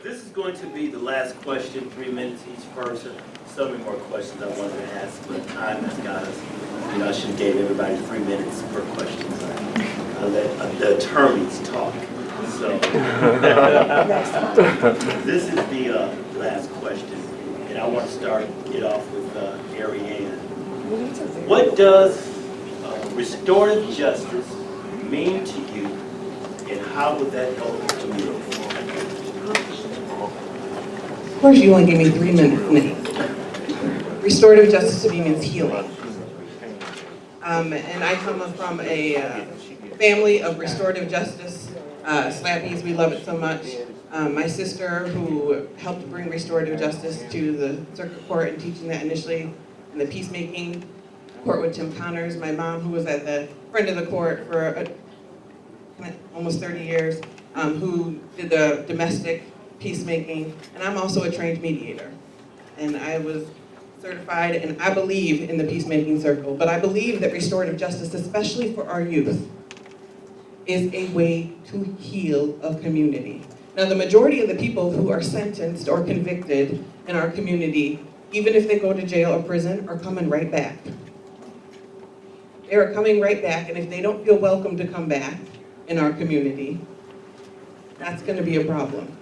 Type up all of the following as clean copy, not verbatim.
This is going to be the last question, 3 minutes each person. So many more questions I wanted to ask, but time has got us. You know, I should have gave everybody 3 minutes per question. I let the attorneys talk. So this is the last question, and I want to get off with Arianne. What does restorative justice mean to you, and how would that help the community? Of course, you only gave me 3 minutes, Nate. Restorative justice to me means healing. And I come from a family of restorative justice, Slappies, we love it so much. My sister, who helped bring restorative justice to the circuit court and teaching that initially in the peacemaking court with Tim Connors. My mom, who was at the front of the court for almost 30 years, who did the domestic peacemaking, and I'm also a trained mediator. And I was certified, and I believe in the peacemaking circle, but I believe that restorative justice, especially for our youth, is a way to heal a community. Now, the majority of the people who are sentenced or convicted in our community, even if they go to jail or prison, are coming right back. They are coming right back, and if they don't feel welcome to come back in our community, that's going to be a problem.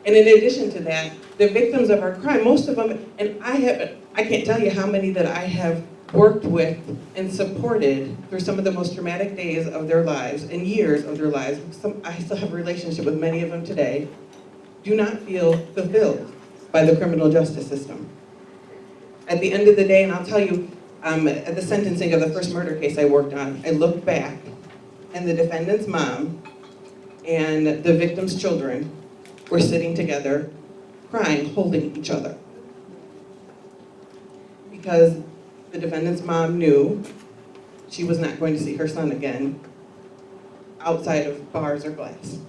And in addition to that, the victims of our crime, most of them, and I can't tell you how many that I have worked with and supported through some of the most traumatic days of their lives and years of their lives. I still have a relationship with many of them today, do not feel fulfilled by the criminal justice system. At the end of the day, and I'll tell you, at the sentencing of the first murder case I worked on, I looked back, and the defendant's mom and the victim's children were sitting together, crying, holding each other. Because the defendant's mom knew she was not going to see her son again outside of bars or glass.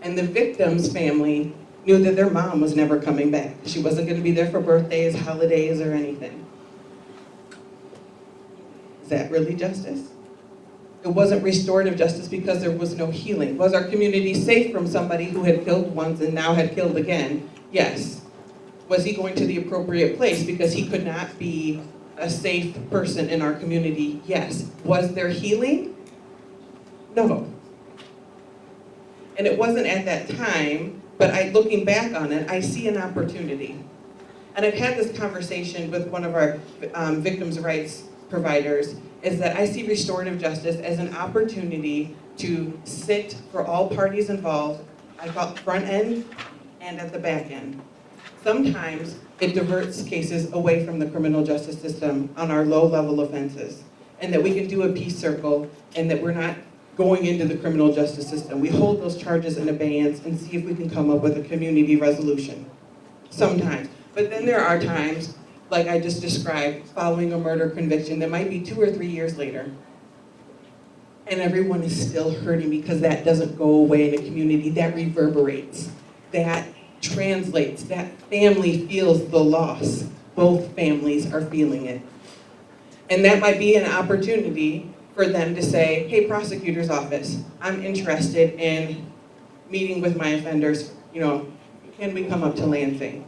And the victim's family knew that their mom was never coming back. She wasn't going to be there for birthdays, holidays, or anything. Is that really justice? It wasn't restorative justice because there was no healing. Was our community safe from somebody who had killed once and now had killed again? Yes. Was he going to the appropriate place because he could not be a safe person in our community? Yes. Was there healing? No. And it wasn't at that time, but looking back on it, I see an opportunity. And I've had this conversation with one of our victims' rights providers, is that I see restorative justice as an opportunity to sit for all parties involved, I call it front end and at the back end. Sometimes it diverts cases away from the criminal justice system on our low-level offenses, and that we can do a peace circle, and that we're not going into the criminal justice system. We hold those charges in abeyance and see if we can come up with a community resolution. Sometimes. But then there are times, like I just described, following a murder conviction that might be 2 or 3 years later, and everyone is still hurting because that doesn't go away in a community. That reverberates, that translates, that family feels the loss. Both families are feeling it. And that might be an opportunity for them to say, hey, prosecutor's office, I'm interested in meeting with my offenders, can we come up to Lansing?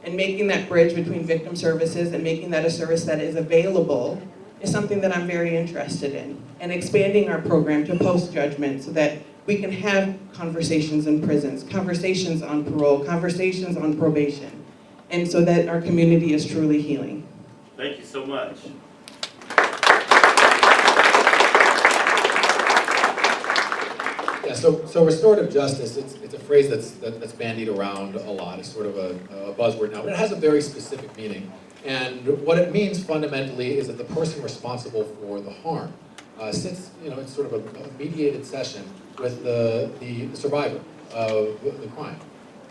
And making that bridge between victim services and making that a service that is available is something that I'm very interested in. And expanding our program to post-judgment so that we can have conversations in prisons, conversations on parole, conversations on probation, and so that our community is truly healing. Thank you so much. Yeah, so restorative justice, it's a phrase that's bandied around a lot. It's sort of a buzzword now, but it has a very specific meaning. And what it means fundamentally is that the person responsible for the harm sits, it's sort of a mediated session with the survivor of the crime.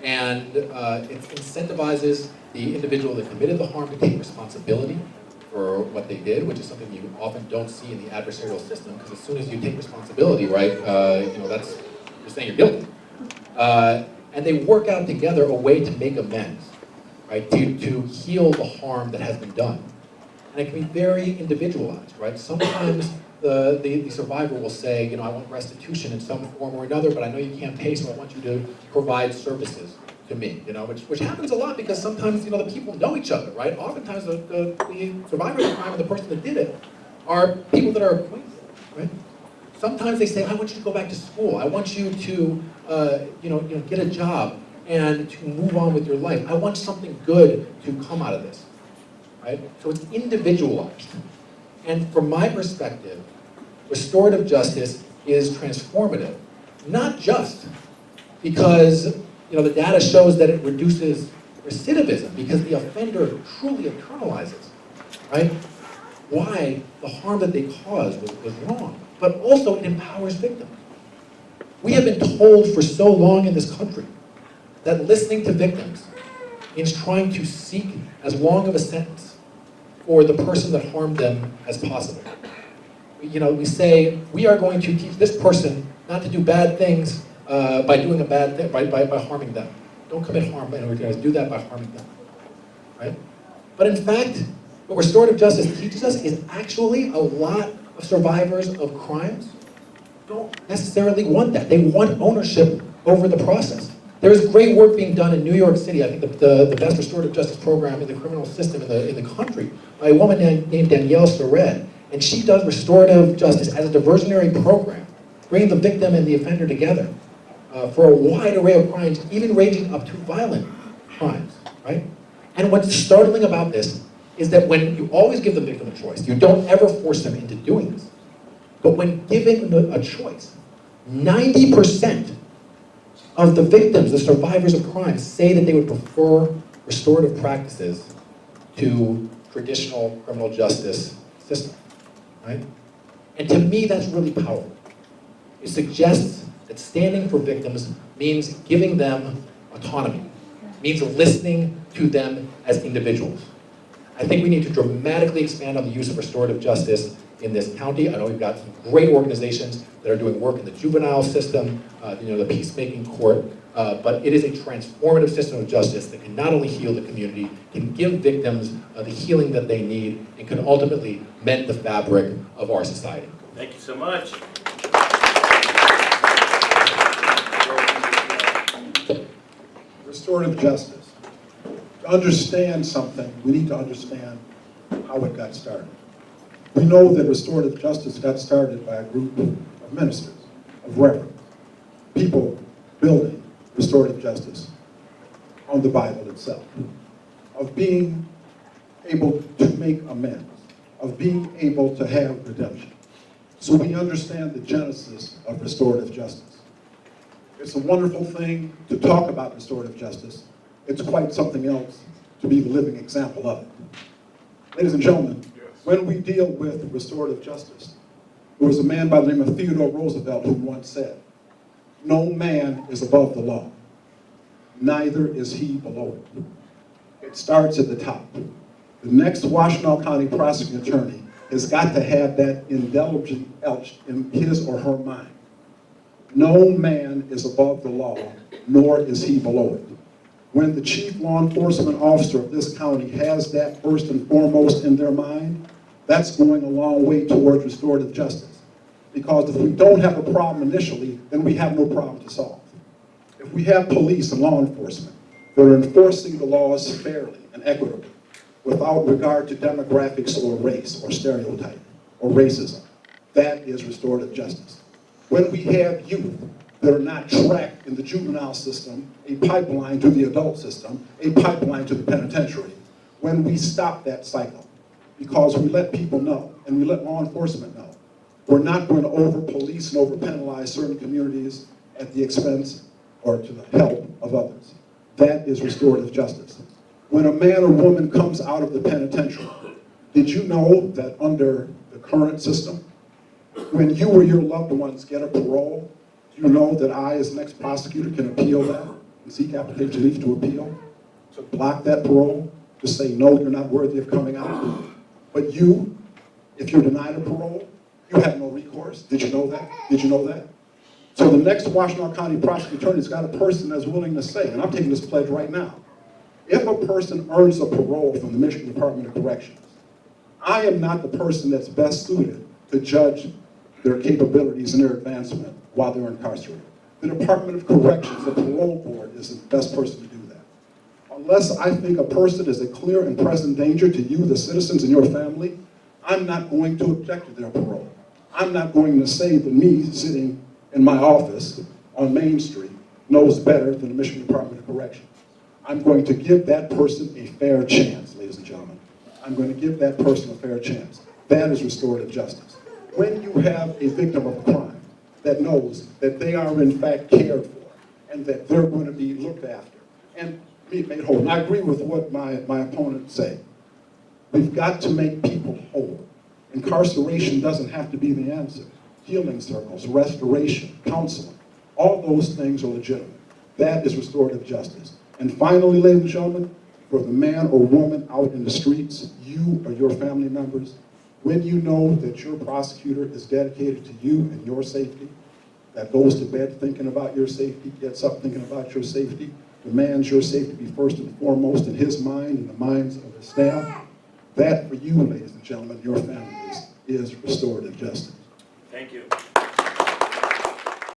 And it incentivizes the individual that committed the harm to take responsibility for what they did, which is something you often don't see in the adversarial system, because as soon as you take responsibility, right, that's you're saying you're guilty. And they work out together a way to make amends, right, to heal the harm that has been done. And And it can be very individualized, right? Sometimes the survivor will say, you know, I want restitution in some form or another, but I know you can't pay, so I want you to provide services to me, you know, which happens a lot because sometimes, you know, the people know each other, right? Oftentimes the survivor of the crime and the person that did it are people that are acquainted, right? Sometimes they say, I want you to go back to school. I want you to, get a job and to move on with your life. I want something good to come out of this, right? So it's individualized. And from my perspective, restorative justice is transformative, not just because, you know, the data shows that it reduces recidivism because the offender truly internalizes, right? Why the harm that they caused was wrong. But also it empowers victims. We have been told for so long in this country that listening to victims means trying to seek as long of a sentence for the person that harmed them as possible. We say, we are going to teach this person not to do bad things by doing a bad thing, by harming them. Don't commit harm in order to do that by harming them, right? But in fact, what restorative justice teaches us is actually a lot of survivors of crimes don't necessarily want that. They want ownership over the process. There is great work being done in New York City. I think the best restorative justice program in the criminal system in the country by a woman named Danielle Savit, and she does restorative justice as a diversionary program, bringing the victim and the offender together for a wide array of crimes, even ranging up to violent crimes, right? And what's startling about this is that when you always give the victim a choice, you don't ever force them into doing this. But when given a choice, 90% of the victims, the survivors of crime, say that they would prefer restorative practices to traditional criminal justice system, right? And to me, that's really powerful. It suggests that standing for victims means giving them autonomy, means listening to them as individuals. I think we need to dramatically expand on the use of restorative justice in this county. I know we've got some great organizations that are doing work in the juvenile system, the peacemaking court, but it is a transformative system of justice that can not only heal the community, can give victims the healing that they need, and can ultimately mend the fabric of our society. Thank you so much. Restorative justice. To understand something, we need to understand how it got started. We know that restorative justice got started by a group of ministers, of reverends, people building restorative justice on the Bible itself, of being able to make amends, of being able to have redemption. So we understand the genesis of restorative justice. It's a wonderful thing to talk about restorative justice. It's quite something else to be the living example of it. Ladies and gentlemen, when we deal with restorative justice, there was a man by the name of Theodore Roosevelt who once said, "No man is above the law, neither is he below it." It starts at the top. The next Washtenaw County Prosecuting Attorney has got to have that indelibly etched in his or her mind. No man is above the law, nor is he below it. When the chief law enforcement officer of this county has that first and foremost in their mind, that's going a long way towards restorative justice. Because if we don't have a problem initially, then we have no problem to solve. If we have police and law enforcement that are enforcing the laws fairly and equitably, without regard to demographics or race or stereotype or racism, that is restorative justice. When we have youth that are not tracked in the juvenile system, a pipeline to the adult system, a pipeline to the penitentiary, when we stop that cycle, because we let people know, and we let law enforcement know, we're not going to over-police and over-penalize certain communities at the expense or to the help of others. That is restorative justice. When a man or woman comes out of the penitentiary, did you know that under the current system, when you or your loved ones get a parole, do you know that I, as an ex-prosecutor, can appeal that and seek application leave to appeal, to block that parole, to say, no, you're not worthy of coming out? But you, if you're denied a parole, you have no recourse. Did you know that? Did you know that? So the next Washtenaw County Prosecuting Attorney's got a person that's willing to say, and I'm taking this pledge right now, if a person earns a parole from the Michigan Department of Corrections, I am not the person that's best suited to judge their capabilities and their advancement while they're incarcerated. The Department of Corrections, the parole board, is the best person to do that. Unless I think a person is a clear and present danger to you, the citizens in your family, I'm not going to object to their parole. I'm not going to say that me sitting in my office on Main Street knows better than the Michigan Department of Corrections. I'm going to give that person a fair chance, ladies and gentlemen. I'm going to give that person a fair chance. That is restorative justice. When you have a victim of a crime that knows that they are in fact cared for and that they're going to be looked after and made whole. And I agree with what my opponent said. We've got to make people whole. Incarceration doesn't have to be the answer. Healing circles, restoration, counseling, all those things are legitimate. That is restorative justice. And finally, ladies and gentlemen, for the man or woman out in the streets, you or your family members, when you know that your prosecutor is dedicated to you and your safety, that goes to bed thinking about your safety, gets up thinking about your safety, demands your safety be first and foremost in his mind and the minds of his staff, that for you, ladies and gentlemen, your families, is restorative justice. Thank you.